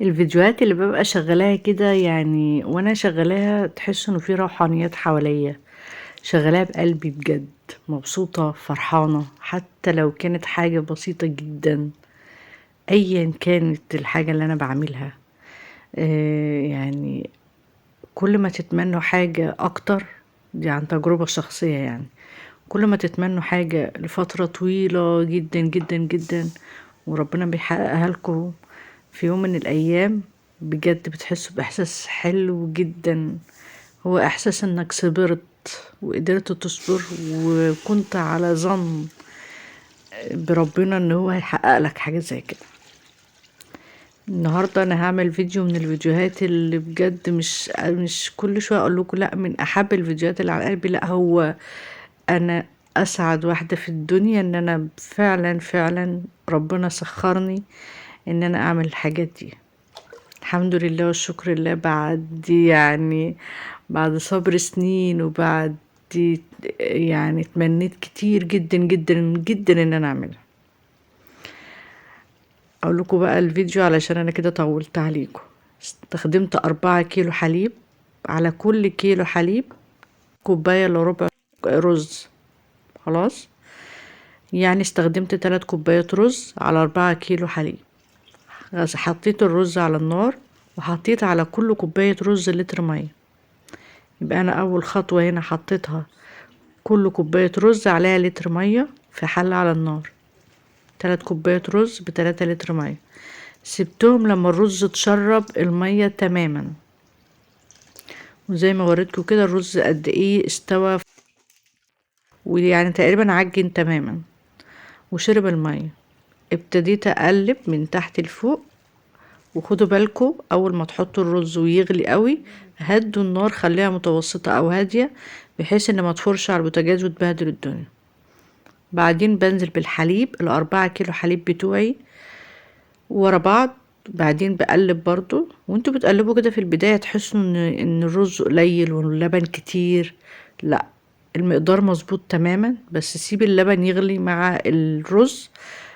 الفيديوهات اللي ببقى شغلاها كده يعني وانا شغلاها تحس انه في روحانيات حواليا، شغلاها بقلبي بجد، مبسوطة فرحانة حتى لو كانت حاجة بسيطة جدا ايا كانت الحاجة اللي انا بعملها. يعني كل ما تتمنوا حاجة اكتر، دي عن تجربة شخصية يعني، كل ما تتمنوا حاجة لفترة طويلة جدا جدا جدا وربنا بيحققها لكم في يوم من الأيام، بجد بتحسوا بإحساس حلو جدا. هو إحساس إنك صبرت وقدرت تصبر وكنت على ظن بربنا إن هو هيحقق لك حاجة زي كده. النهاردة أنا هعمل فيديو من الفيديوهات اللي بجد مش كل شوية أقول لكم لأ من أحب الفيديوهات اللي على قلبي، لأ هو أنا أسعد واحدة في الدنيا إن أنا فعلا فعلا ربنا سخرني إن أنا أعمل الحاجات دي. الحمد لله والشكر لله، بعد صبر سنين وبعد يعني اتمنيت كتير جدا جدا جدا ان انا اعملها. اقول لكم بقى الفيديو علشان انا كده طولت عليكم. استخدمت 4 كيلو حليب، على كل كيلو حليب كوباية الا ربع رز. خلاص، يعني استخدمت 3 كوبايات رز على 4 كيلو حليب. حطيت الرز على النار وحطيت على كل كوباية رز لتر مية. يبقى انا اول خطوة هنا حطيتها كل كوباية رز عليها لتر مية في حلة على النار، 3 كوبايات رز ب3 لتر مية. سبتهم لما الرز اتشرب المية تماما، وزي ما وريتكم كده الرز قد ايه استوى، ويعني تقريبا عجن تماما وشرب المية. ابتديت اقلب من تحت لفوق، وخدوا بالكم اول ما تحطوا الرز ويغلي قوي هدوا النار، خليها متوسطة او هادية بحيث ان ما تفرش على البوتاجاز وتبهدل الدنيا. بعدين بنزل بالحليب، ال4 كيلو حليب بتوعي ورا بعض. بعدين بقلب برضو، وانتوا بتقلبوا كده في البداية تحسوا ان الرز قليل واللبن كتير، لا المقدار مظبوط تماما، بس سيب اللبن يغلي مع الرز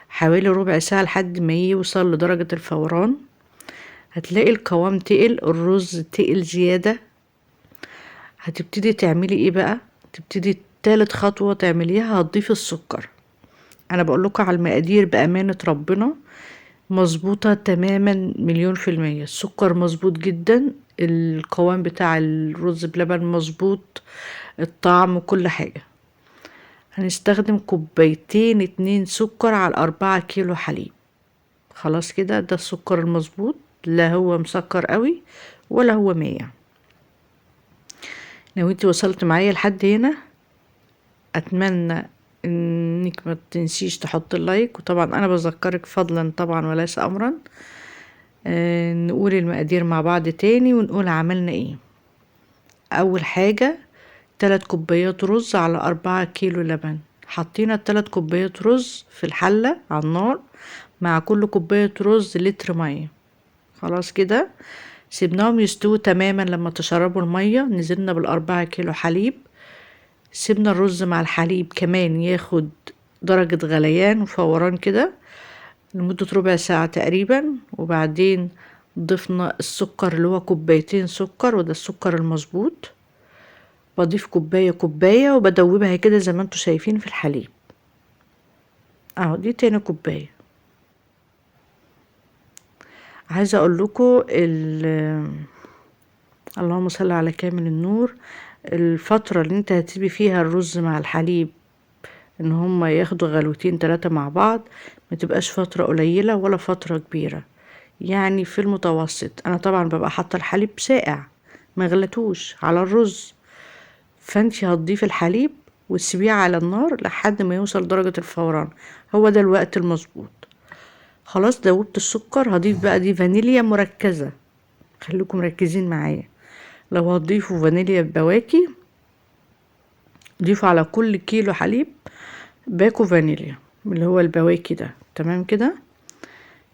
حوالي ربع ساعة لحد ما يوصل لدرجة الفوران. هتلاقي القوام تقل، الرز تقل زيادة. هتبتدي تعملي ايه بقى؟ تبتدي تالت خطوة تعمليها، هتضيفي السكر. انا بقول لكم على المقادير بأمانة ربنا مظبوطة تماما، مليون في المية. السكر مظبوط جدا، القوام بتاع الرز بلبن مظبوط، الطعم وكل حاجة. هنستخدم كوبايتين 2 سكر على 4 كيلو حليب. خلاص كده ده السكر المظبوط، لا هو مسكر قوي ولا هو مايع. لو انت وصلت معايا لحد هنا اتمنى انك ما تنسيش تحط اللايك، وطبعا انا بذكرك فضلا طبعا وليس امرا. نقول المقادير مع بعض تاني ونقول عملنا ايه. اول حاجة 3 كوبايات رز على 4 كيلو لبن. حطينا ال3 كوبايات رز في الحلة على النار، مع كل كوباية رز لتر مية. خلاص كده سيبناهم يستووا تماما. لما تشربوا المية نزلنا بال4 كيلو حليب، سيبنا الرز مع الحليب كمان ياخد درجة غليان وفوران كده لمدة ربع ساعة تقريبا. وبعدين ضفنا السكر اللي هو كوبايتين سكر، وده السكر المظبوط. بضيف كوباية كوباية وبدوبها كده زي ما انتوا شايفين في الحليب اهو. دي تاني كوباية. عايزة اقول لكم اللهم صل على كامل النور، الفترة اللي انت هتسيبي فيها الرز مع الحليب ان هما ياخدوا غلوتين 3 مع بعض، ما تبقاش فترة قليلة ولا فترة كبيرة، يعني في المتوسط. انا طبعا ببقى حاطة الحليب ساقع ما غلتوش على الرز، فانتي هتضيفي الحليب وتسيبيه على النار لحد ما يوصل درجة الفوران، هو ده الوقت المظبوط. خلاص دوبت السكر، هضيف بقى دي فانيليا مركزة، خليكم مركزين معايا. لو هتضيفوا فانيليا بواكي ضيفوا على كل كيلو حليب باكو فانيليا اللي هو البواكي ده. تمام كده.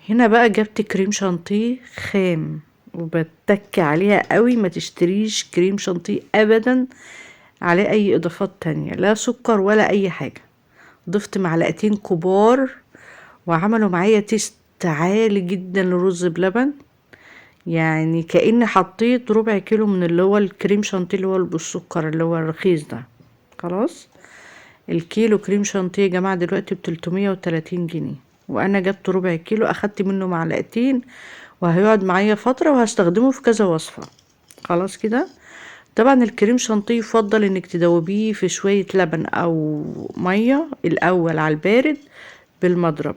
هنا بقى جبت كريم شانتيه خام وبتك عليها قوي، ما تشتريش كريم شانتيه ابدا عليه اي اضافات تانية، لا سكر ولا اي حاجة. ضفت معلقتين كبار وعملوا معايا تيست عالي جدا للرز بلبن. يعني كأني حطيت ربع كيلو من اللي هو الكريم شانتيه اللي هو بالسكر اللي هو الرخيص ده. خلاص، الكيلو كريم شانتيه يا جماعة دلوقتي ب330 جنيه، وانا جبت ربع كيلو اخدت منه معلقتين، وهيقعد معايا فترة وهستخدمه في كذا وصفة. خلاص كده. طبعا الكريم شانتيه يفضل انك تدوبيه في شوية لبن او مية الاول على البارد بالمضرب،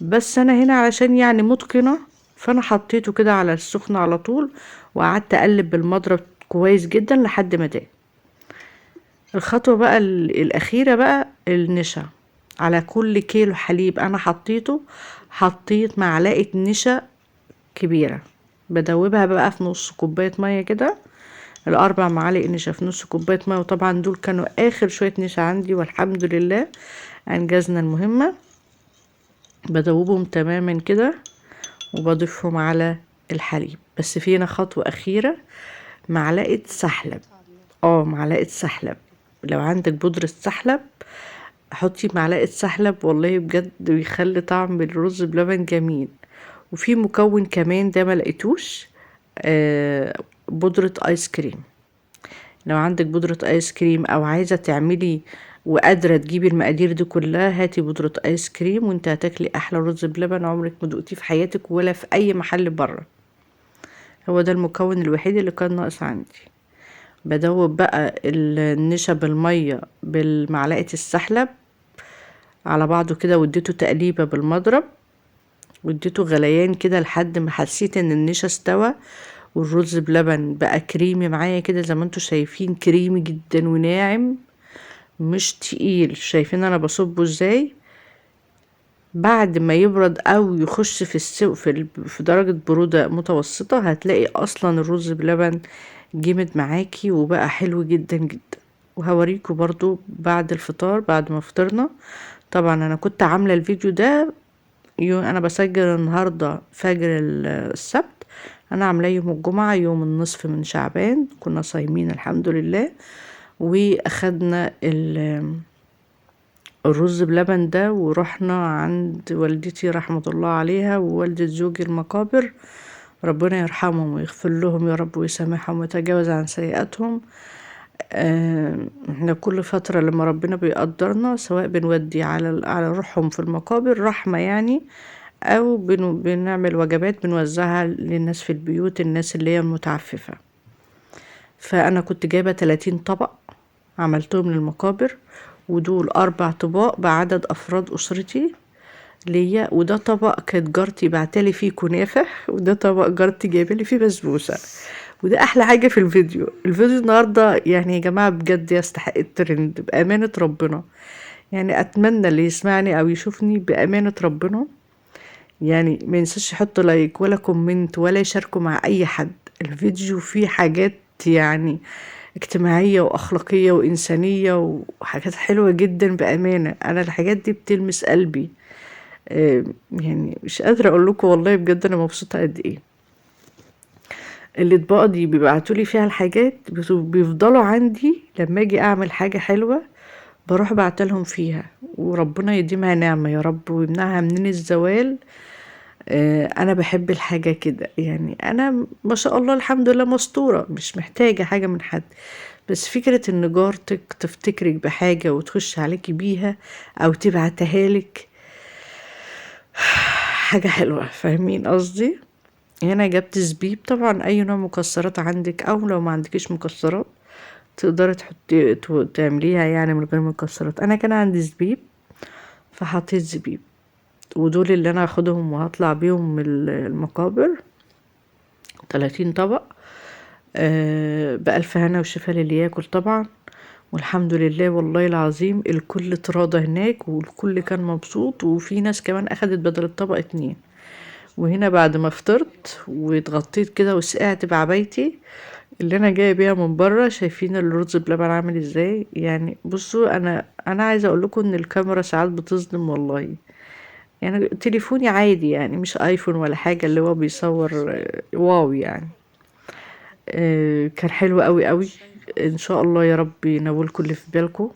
بس انا هنا علشان يعني متقنة فانا حطيته كده على السخن على طول، وقعدت اقلب بالمضرب كويس جدا لحد ما ده. الخطوة بقى الاخيرة بقى النشا. على كل كيلو حليب انا حطيت معلقة نشا كبيرة، بدوبها بقى في نص كوباية مية كده، الاربع معالق نشا في نص كوباية مية، وطبعا دول كانوا اخر شوية نشا عندي والحمد لله انجزنا المهمة. بدوبهم تماما كده وبضيفهم على الحليب. بس فينا خطوة اخيرة، معلقة سحلب. معلقة سحلب، لو عندك بودرة سحلب حطي معلقة سحلب، والله بجد بيخلي طعم الرز بلبن جميل. وفي مكون كمان ده ملقتوش، بودرة ايس كريم. لو عندك بودرة ايس كريم او عايزة تعملي وقادرة تجيبي المقادير دي كلها، هاتي بودرة ايس كريم وانت هتاكلي احلى رز بلبن عمرك ما دقتيه في حياتك ولا في اي محل بره. هو ده المكون الوحيد اللي كان ناقص عندي. بدوب بقى النشا بالمية بالمعلقة السحلب على بعضه كده، واديته تقليبة بالمضرب، واديته غليان كده لحد ما حسيت ان النشا استوى والرز بلبن بقى كريمي معايا كده زي ما انتوا شايفين، كريمي جدا وناعم مش تقيل. شايفين انا بصبه ازاي؟ بعد ما يبرد او يخش في السوق في درجة برودة متوسطة هتلاقي اصلا الرز بلبن جمد معاكي وبقى حلو جدا جدا. وهوريكم برضو بعد الفطار بعد ما فطرنا. طبعا انا كنت عاملة الفيديو ده انا بسجل النهاردة فجر السبت، انا عاملاه يوم الجمعة يوم النصف من شعبان، كنا صايمين الحمد لله. واخدنا الرز بلبن ده ورحنا عند والدتي رحمة الله عليها ووالدة زوجي المقابر، ربنا يرحمهم ويغفر لهم يا رب ويسامحهم ويتجاوز عن سيئاتهم. احنا كل فترة لما ربنا بيقدرنا سواء بنودي على روحهم في المقابر رحمة يعني، او بنعمل وجبات بنوزعها للناس في البيوت، الناس اللي هي المتعففة. فانا كنت جايبة 30 طبق عملتهم للمقابر، ودول 4 طباق بعدد افراد اسرتي ليا، وده طبق كانت جارتي بعتلي فيه كنافة، وده طبق جارتي جايبالي فيه بسبوسة. وده احلى حاجة في الفيديو النهاردة يعني يا جماعة بجد يستحق الترند بأمانة ربنا. يعني اتمنى اللي يسمعني او يشوفني بأمانة ربنا يعني ما ينساش يحط لايك ولا كومنت ولا يشاركه مع اي حد. الفيديو فيه حاجات يعني اجتماعية واخلاقية وانسانية وحاجات حلوة جدا بأمانة، انا الحاجات دي بتلمس قلبي. يعني مش قادرة اقول لكم والله بجد انا مبسوطة قد ايه. الاطباق دي بيبعتولي فيها الحاجات بيفضلوا عندي لما اجي اعمل حاجة حلوة بروح بعتلهم فيها، وربنا يديمها نعمة يا رب ويمنعها من الزوال. انا بحب الحاجة كده يعني، انا ما شاء الله الحمد لله مستورة مش محتاجة حاجة من حد، بس فكرة ان جارتك تفتكرك بحاجة وتخش عليكي بيها او تبعتها لك حاجة حلوة. فاهمين قصدي؟ هنا جبت زبيب، طبعا اي نوع مكسرات عندك او لو ما عندكيش مكسرات تقدري تحطي تعمليها يعني من غير مكسرات. انا كان عندي زبيب فحطيت زبيب، ودول اللي انا هاخدهم وهطلع بيهم من المقابر 30 طبق. بألف هنا وشفا للي ياكل طبعا. والحمد لله والله العظيم الكل تراضى هناك والكل كان مبسوط، وفي ناس كمان اخدت بدل الطبق 2. وهنا بعد ما فطرت واتغطيت كده وسقعت بعبايتي اللي انا جايه بيها من بره، شايفين الرز بلبن عامل ازاي؟ يعني بصوا انا عايزه اقول لكم ان الكاميرا ساعات بتصدم والله. يعني تليفوني عادي يعني مش ايفون ولا حاجه اللي هو بيصور واو يعني. كان حلو قوي قوي. ان شاء الله يا رب ينولكم اللي في بالكم.